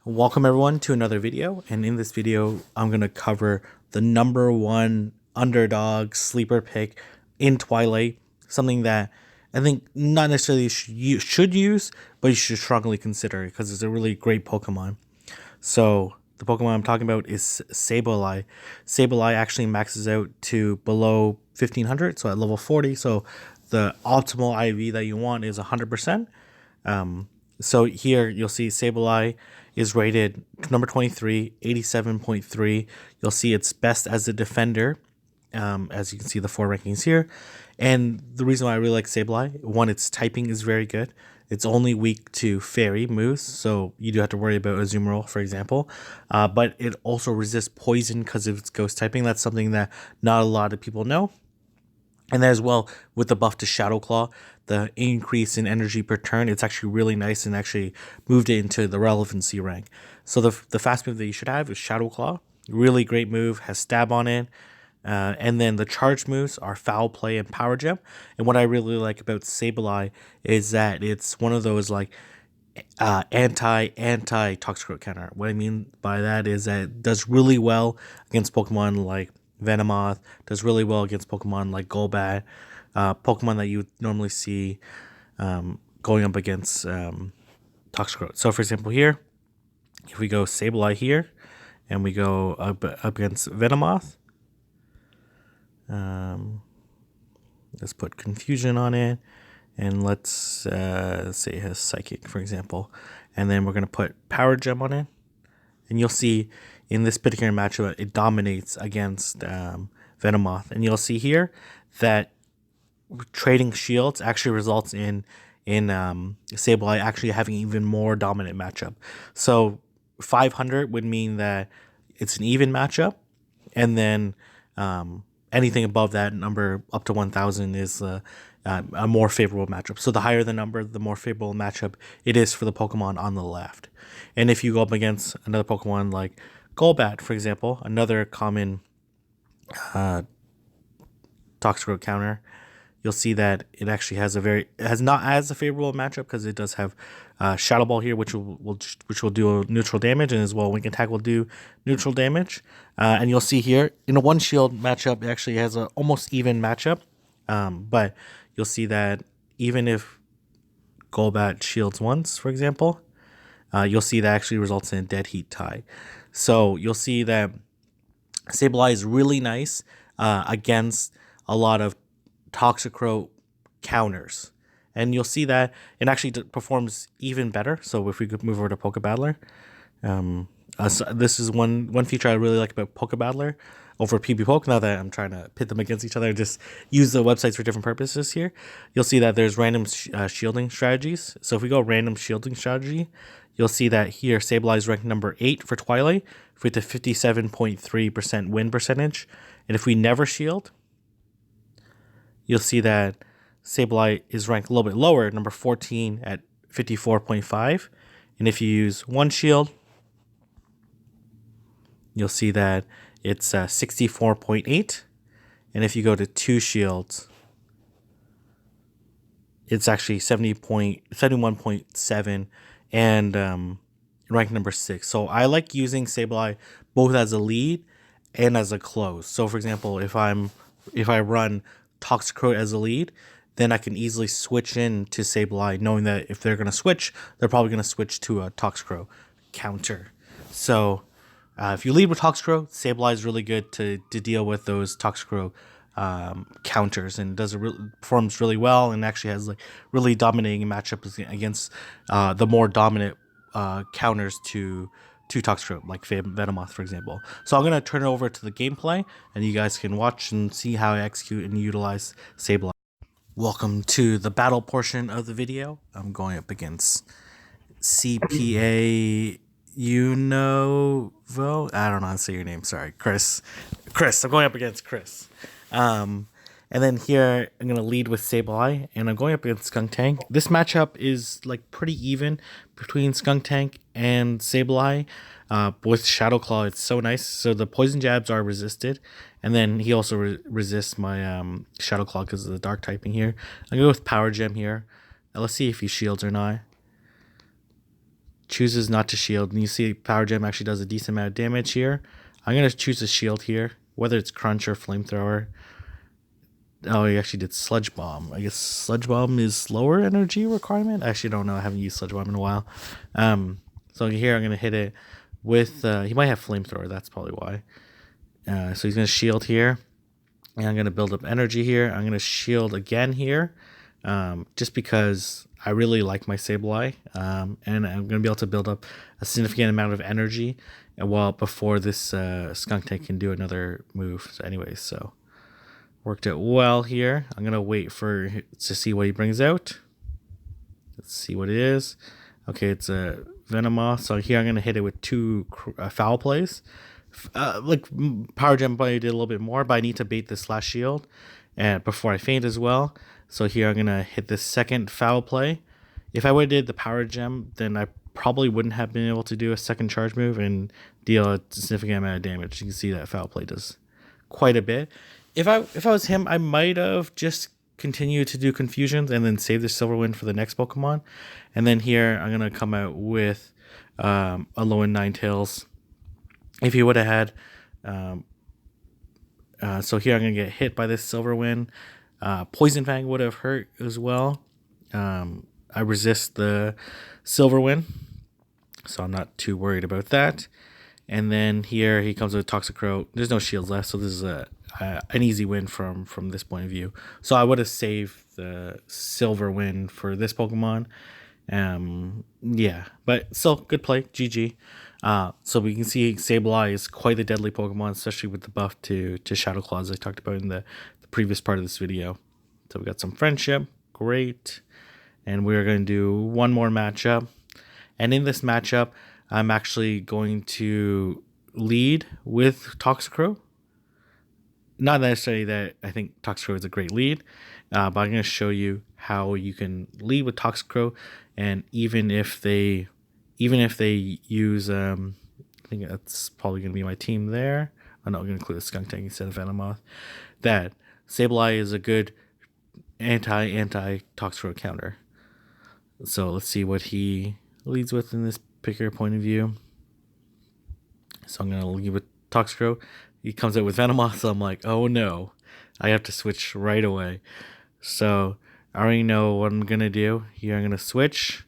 Welcome everyone to another video, and in this video I'm going to cover the number one underdog sleeper pick in Twilight, something that I think not necessarily you should use, but you should strongly consider because it's a really great Pokemon. So the Pokemon I'm talking about is Sableye. Sableye actually maxes out to below 1500, so at level 40, so the optimal IV that you want is 100%. So here you'll see Sableye is rated number 23, 87.3. You'll see it's best as a defender, as you can see the 4 rankings here. And the reason why I really like Sableye, one, its typing is very good. It's only weak to fairy moves, so you do have to worry about Azumarill, for example. But it also resists poison because of its ghost typing. That's something that not a lot of people know. And then as well, with the buff to Shadow Claw, the increase in energy per turn, it's actually really nice and actually moved it into the relevancy rank. So the fast move that you should have is Shadow Claw. Really great move, has stab on it. And then the charge moves are Foul Play and Power Gem. And what I really like about Sableye is that it's one of those like anti Toxicroak counter. What I mean by that is that it does really well against Pokemon like Venomoth, does really well against Pokemon like Golbat, Pokemon that you would normally see going up against Toxicroak. So for example here, if we go Sableye here, and we go up against Venomoth, let's put Confusion on it, and let's say it has Psychic, for example, and then we're going to put Power Gem on it, and you'll see in this particular matchup it dominates against Venomoth, and you'll see here that trading shields actually results in Sableye actually having even more dominant matchup. So 500 would mean that it's an even matchup, and then anything above that number up to 1000 is a more favorable matchup. So the higher the number, the more favorable matchup it is for the Pokemon on the left. And if you go up against another Pokemon like Golbat, for example, another common Toxicroak counter, you'll see that it actually has not as a favorable matchup because it does have Shadow Ball here, which will do neutral damage, and as well Wing Attack will do neutral damage. And you'll see here in a one shield matchup, it actually has an almost even matchup. But you'll see that even if Golbat shields once, for example, you'll see that actually results in a dead heat tie. So you'll see that Sableye is really nice against a lot of Toxicroak counters, and you'll see that it actually performs even better. So if we could move over to Pokebattler, so this is one feature I really like about Pokebattler over PvPoke. Now that I'm trying to pit them against each other, just use the websites for different purposes here. You'll see that there's random shielding strategies. So if we go random shielding strategy, you'll see that here Sableye is ranked number 8 for Twilight with a 57.3% win percentage, and if we never shield, you'll see that Sableye is ranked a little bit lower, number 14 at 54.5. And if you use one shield, you'll see that it's 64.8. And if you go to two shields, it's actually 71.7 and ranked number 6. So I like using Sableye both as a lead and as a close. So for example, if I run Toxicroak as a lead, then I can easily switch in to Sableye, knowing that if they're going to switch, they're probably going to switch to a Toxicroak counter. So if you lead with Toxicroak, Sableye is really good to deal with those Toxicroak counters, and performs really well, and actually has like really dominating matchups against the more dominant counters to Toxicroak, like Venomoth, for example. So I'm going to turn it over to the gameplay, and you guys can watch and see how I execute and utilize Sableye. Welcome to the battle portion of the video. I'm going up against CPA Unovo. I don't know how to say your name. Sorry, Chris. I'm going up against Chris. And then here, I'm going to lead with Sableye, and I'm going up against Skuntank. This matchup is like pretty even between Skuntank and Sableye. With Shadow Claw, it's so nice. So the poison jabs are resisted, and then he also resists my Shadow Claw because of the dark typing here. I'm going to go with Power Gem here. Now let's see if he shields or not. chooses not to shield. And you see Power Gem actually does a decent amount of damage here. I'm going to choose a shield here, whether it's Crunch or Flamethrower. Oh, he actually did Sludge Bomb. I guess Sludge Bomb is lower energy requirement. I actually don't know. I haven't used Sludge Bomb in a while. So here I'm going to hit it with... he might have Flamethrower. That's probably why. So he's going to shield here. And I'm going to build up energy here. I'm going to shield again here. Just because I really like my Sableye. And I'm going to be able to build up a significant amount of energy before this Skunk Tank can do another move. So anyways, so worked out well here. I'm going to wait to see what he brings out. Let's see what it is. Okay, it's a Venomoth. So here I'm going to hit it with 2 foul plays. Like Power Gem probably did a little bit more, but I need to bait this last shield and before I faint as well. So here I'm going to hit this second foul play. If I would have did the Power Gem, then I probably wouldn't have been able to do a second charge move and deal a significant amount of damage. You can see that foul play does quite a bit. If I was him, I might have just continued to do confusions and then save the Silver Wind for the next Pokemon. And then here I'm going to come out with a Alolan Ninetales. If he would have had... so here I'm going to get hit by this Silver Wind. Poison Fang would have hurt as well. I resist the Silver Wind, so I'm not too worried about that. And then here he comes with Toxicroak. There's no shields left, so this is an easy win from this point of view. So I would have saved the Silver Wind for this Pokemon. Yeah, but still good play. GG. So we can see Sableye is quite a deadly Pokemon, especially with the buff to Shadow Claws I talked about in the previous part of this video. So we got some friendship. Great. And we're going to do one more matchup. And in this matchup, I'm actually going to lead with Toxicroak. Not necessarily that I think Toxicroak is a great lead, but I'm going to show you how you can lead with Toxicroak, and even if they use I think that's probably going to be my team there. I'm not going to include a Skunk Tank instead of Venomoth. That Sableye is a good anti Toxicroak counter. So let's see what he leads with in this particular point of view. So I'm going to lead with Toxicroak. He comes out with Venomoth, so I'm like, oh no, I have to switch right away. So I already know what I'm going to do. Here I'm going to switch,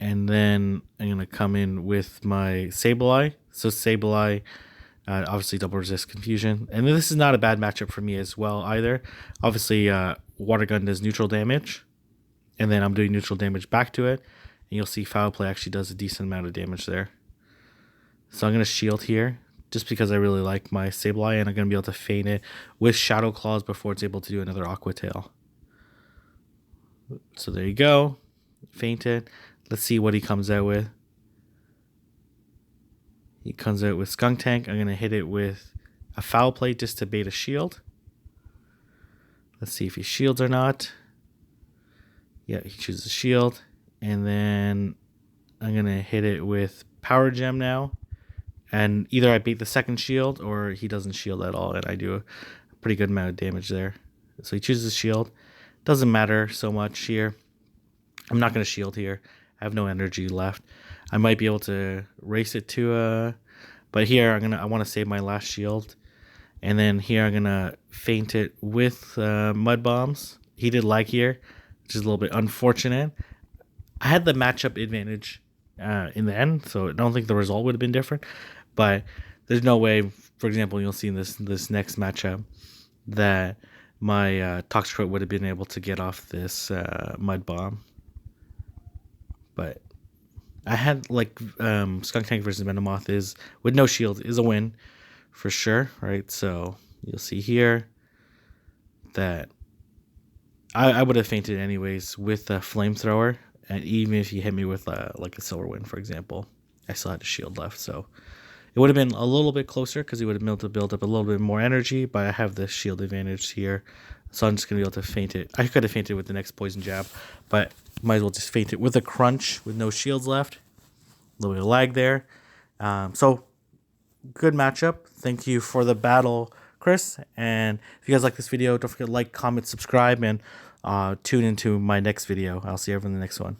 and then I'm going to come in with my Sableye. So Sableye, obviously double resist confusion. And this is not a bad matchup for me as well either. Obviously, Water Gun does neutral damage, and then I'm doing neutral damage back to it. And you'll see Foul Play actually does a decent amount of damage there. So I'm going to shield here, just because I really like my Sableye, and I'm going to be able to feint it with Shadow Claws before it's able to do another Aqua Tail. So there you go. Feint it. Let's see what he comes out with. He comes out with Skunk Tank. I'm going to hit it with a Foul Play just to bait a shield. Let's see if he shields or not. Yeah, he chooses shield. And then I'm going to hit it with Power Gem now. And either I beat the second shield or he doesn't shield at all, and I do a pretty good amount of damage there. So he chooses shield. Doesn't matter so much here. I'm not going to shield here. I have no energy left. I might be able to race it to but here I want to save my last shield. And then here I'm going to feint it with Mud Bombs. He did Lag here, which is a little bit unfortunate. I had the matchup advantage in the end, so I don't think the result would have been different. But there's no way, for example, you'll see in this next matchup that my Toxicroak would have been able to get off this Mud Bomb. But I had like Skunk Tank versus Venomoth is with no shield is a win for sure, right? So you'll see here that I would have fainted anyways with a Flamethrower, and even if he hit me with like a Silver Wind, for example, I still had a shield left, so it would have been a little bit closer because he would have been able to build up a little bit more energy, but I have the shield advantage here, so I'm just going to be able to feint it. I could have fainted with the next Poison Jab, but might as well just feint it with a Crunch with no shields left. A little bit of lag there. So, good matchup. Thank you for the battle, Chris. And if you guys like this video, don't forget to like, comment, subscribe, and tune into my next video. I'll see you everyone in the next one.